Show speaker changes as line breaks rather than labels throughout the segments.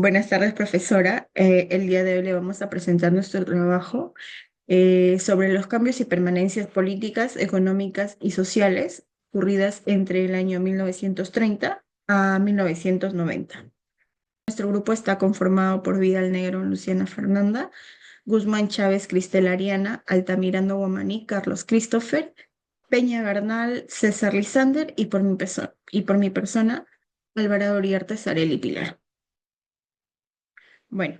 Buenas tardes, profesora. El día de hoy le vamos a presentar nuestro trabajo sobre los cambios y permanencias políticas, económicas y sociales ocurridas entre el año 1930 a 1990. Nuestro grupo está conformado por Vidal Negro, Luciana Fernanda, Guzmán Chávez, Cristel Ariana, Altamirano Guamaní, Carlos Christopher, Peña Bernal, César Lizander y por mi persona, Alvarado Uriarte, Sareli Pilar. Bueno.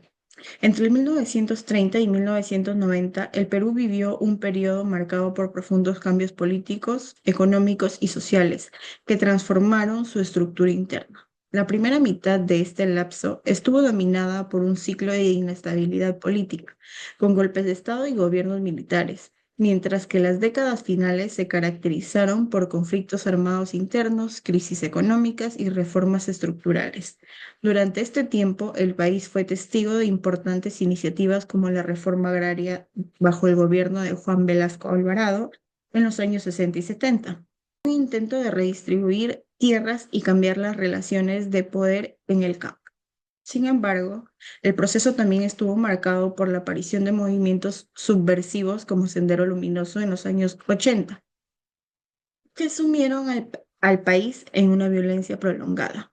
Entre el 1930 y 1990, el Perú vivió un periodo marcado por profundos cambios políticos, económicos y sociales que transformaron su estructura interna. La primera mitad de este lapso estuvo dominada por un ciclo de inestabilidad política, con golpes de Estado y gobiernos militares, mientras que las décadas finales se caracterizaron por conflictos armados internos, crisis económicas y reformas estructurales. Durante este tiempo, el país fue testigo de importantes iniciativas como la reforma agraria bajo el gobierno de Juan Velasco Alvarado en los años 60 y 70, un intento de redistribuir tierras y cambiar las relaciones de poder en el campo. Sin embargo, el proceso también estuvo marcado por la aparición de movimientos subversivos como Sendero Luminoso en los años 80, que sumieron al país en una violencia prolongada.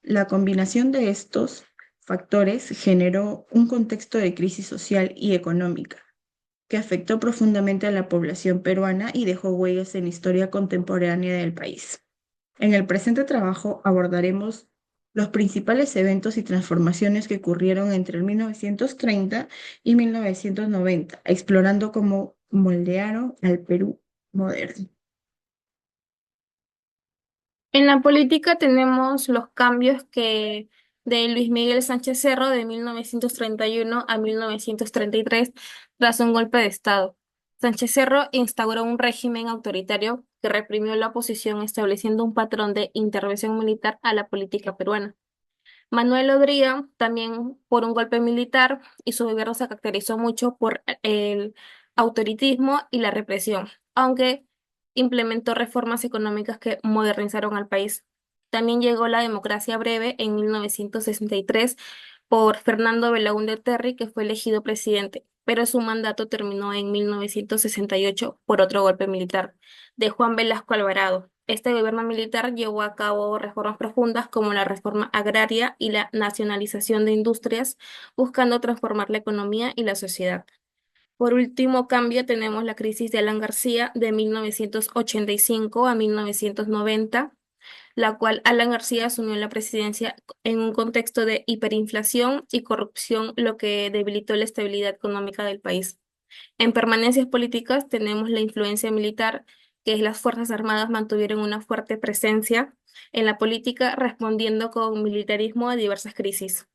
La combinación de estos factores generó un contexto de crisis social y económica que afectó profundamente a la población peruana y dejó huellas en la historia contemporánea del país. En el presente trabajo abordaremos los principales eventos y transformaciones que ocurrieron entre el 1930 y 1990, explorando cómo moldearon al Perú moderno.
En la política tenemos los cambios que de Luis Miguel Sánchez Cerro de 1931 a 1933 tras un golpe de Estado. Sánchez Cerro instauró un régimen autoritario que reprimió la oposición, estableciendo un patrón de intervención militar a la política peruana. Manuel Odría, también por un golpe militar, y su gobierno se caracterizó mucho por el autoritismo y la represión, aunque implementó reformas económicas que modernizaron al país. También llegó la democracia breve en 1963 por Fernando Belaúnde Terry, que fue elegido presidente, pero su mandato terminó en 1968 por otro golpe militar de Juan Velasco Alvarado. Este gobierno militar llevó a cabo reformas profundas como la reforma agraria y la nacionalización de industrias, buscando transformar la economía y la sociedad. Por último cambio, tenemos la crisis de Alan García de 1985 a 1990, la cual Alan García asumió la presidencia en un contexto de hiperinflación y corrupción, lo que debilitó la estabilidad económica del país. En permanencias políticas tenemos la influencia militar, que es las Fuerzas Armadas mantuvieron una fuerte presencia en la política, respondiendo con militarismo a diversas crisis.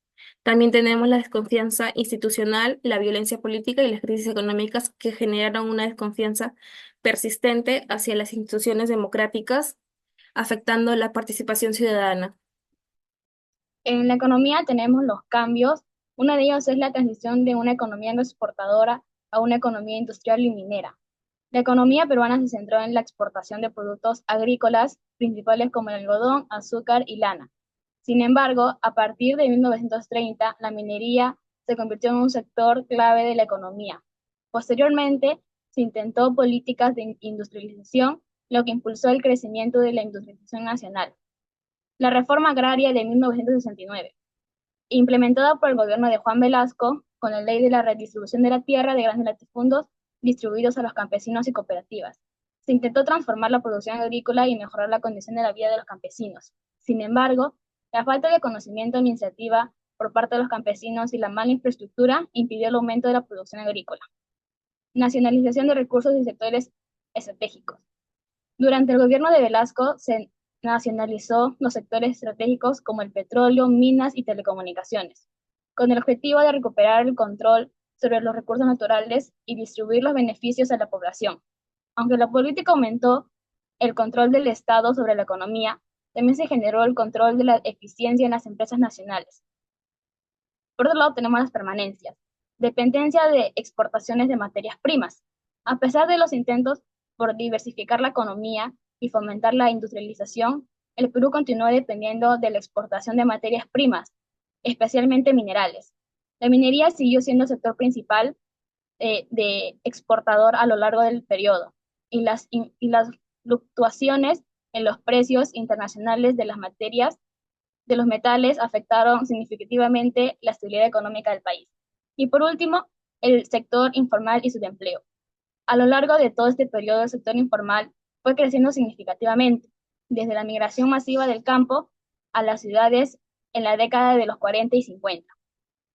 También tenemos la desconfianza institucional, la violencia política y las crisis económicas que generaron una desconfianza persistente hacia las instituciones democráticas, afectando la participación ciudadana.
En la economía tenemos los cambios. Uno de ellos es la transición de una economía exportadora a una economía industrial y minera. La economía peruana se centró en la exportación de productos agrícolas, principales como el algodón, azúcar y lana. Sin embargo, a partir de 1930, la minería se convirtió en un sector clave de la economía. Posteriormente, se intentó políticas de industrialización, lo que impulsó el crecimiento de la industrialización nacional. La reforma agraria de 1969, implementada por el gobierno de Juan Velasco con la ley de la redistribución de la tierra de grandes latifundios distribuidos a los campesinos y cooperativas. Se intentó transformar la producción agrícola y mejorar la condición de la vida de los campesinos. Sin embargo, la falta de conocimiento e iniciativa por parte de los campesinos y la mala infraestructura impidió el aumento de la producción agrícola. Nacionalización de recursos y sectores estratégicos. Durante el gobierno de Velasco se nacionalizó los sectores estratégicos como el petróleo, minas y telecomunicaciones, con el objetivo de recuperar el control sobre los recursos naturales y distribuir los beneficios a la población. Aunque la política aumentó el control del Estado sobre la economía, también se generó el control de la eficiencia en las empresas nacionales. Por otro lado, tenemos las permanencias, dependencia de exportaciones de materias primas. A pesar de los intentos por diversificar la economía y fomentar la industrialización, el Perú continuó dependiendo de la exportación de materias primas, especialmente minerales. La minería siguió siendo el sector principal de exportador a lo largo del periodo y las fluctuaciones en los precios internacionales de las materias de los metales afectaron significativamente la estabilidad económica del país. Y por último, el sector informal y subempleo. A lo largo de todo este periodo, el sector informal fue creciendo significativamente, desde la migración masiva del campo a las ciudades en la década de los 40 y 50.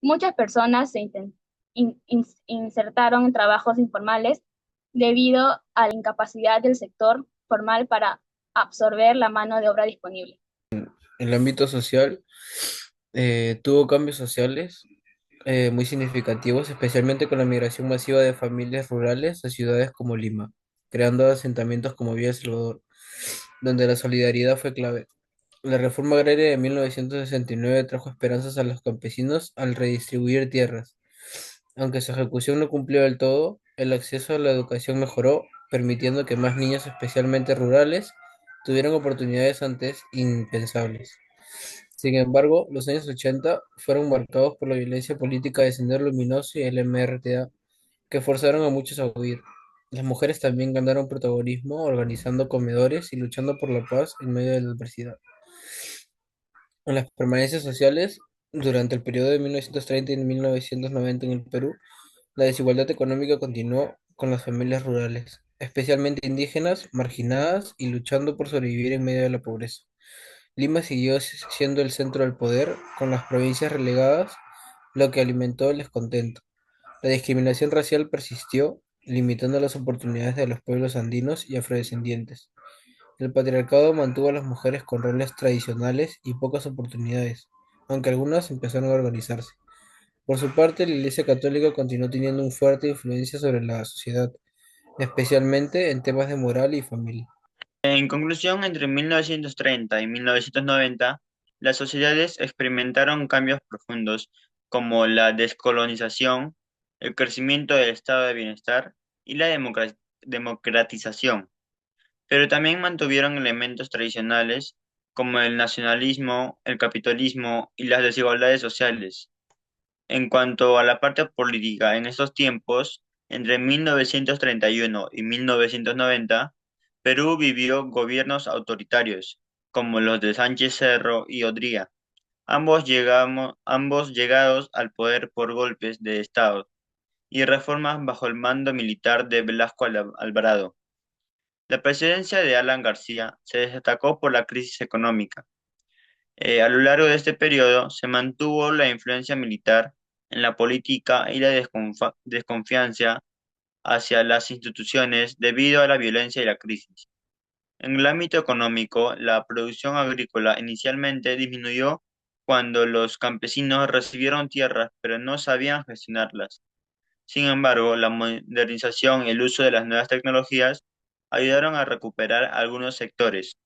Muchas personas se insertaron en trabajos informales debido a la incapacidad del sector formal para absorber la mano de obra disponible.
En el ámbito social, tuvo cambios sociales muy significativos, especialmente con la migración masiva de familias rurales a ciudades como Lima, creando asentamientos como Villa El Salvador, donde la solidaridad fue clave. La reforma agraria de 1969 trajo esperanzas a los campesinos al redistribuir tierras. Aunque su ejecución no cumplió del todo, el acceso a la educación mejoró, permitiendo que más niños, especialmente rurales, tuvieran oportunidades antes impensables. Sin embargo, los años 80 fueron marcados por la violencia política de Sendero Luminoso y el MRTA, que forzaron a muchos a huir. Las mujeres también ganaron protagonismo organizando comedores y luchando por la paz en medio de la adversidad. En las permanencias sociales, durante el periodo de 1930 y 1990 en el Perú, la desigualdad económica continuó con las familias rurales, especialmente indígenas, marginadas y luchando por sobrevivir en medio de la pobreza. Lima siguió siendo el centro del poder, con las provincias relegadas, lo que alimentó el descontento. La discriminación racial persistió, limitando las oportunidades de los pueblos andinos y afrodescendientes. El patriarcado mantuvo a las mujeres con roles tradicionales y pocas oportunidades, aunque algunas empezaron a organizarse. Por su parte, la Iglesia Católica continuó teniendo una fuerte influencia sobre la sociedad, especialmente en temas de moral y familia.
En conclusión, entre 1930 y 1990, las sociedades experimentaron cambios profundos como la descolonización, el crecimiento del estado de bienestar y la democratización, pero también mantuvieron elementos tradicionales como el nacionalismo, el capitalismo y las desigualdades sociales. En cuanto a la parte política, en estos tiempos, entre 1931 y 1990, Perú vivió gobiernos autoritarios, como los de Sánchez Cerro y Odría, ambos llegados al poder por golpes de Estado, y reformas bajo el mando militar de Velasco Alvarado. La presidencia de Alan García se destacó por la crisis económica. A lo largo de este periodo se mantuvo la influencia militar en la política y la desconfianza hacia las instituciones debido a la violencia y la crisis. En el ámbito económico, la producción agrícola inicialmente disminuyó cuando los campesinos recibieron tierras pero no sabían gestionarlas. Sin embargo, la modernización y el uso de las nuevas tecnologías ayudaron a recuperar algunos sectores.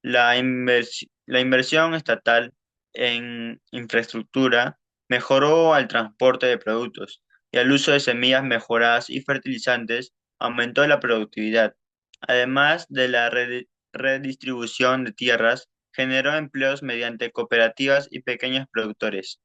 La inversión estatal en infraestructura mejoró al transporte de productos y al uso de semillas mejoradas y fertilizantes aumentó la productividad. Además de la redistribución de tierras, generó empleos mediante cooperativas y pequeños productores.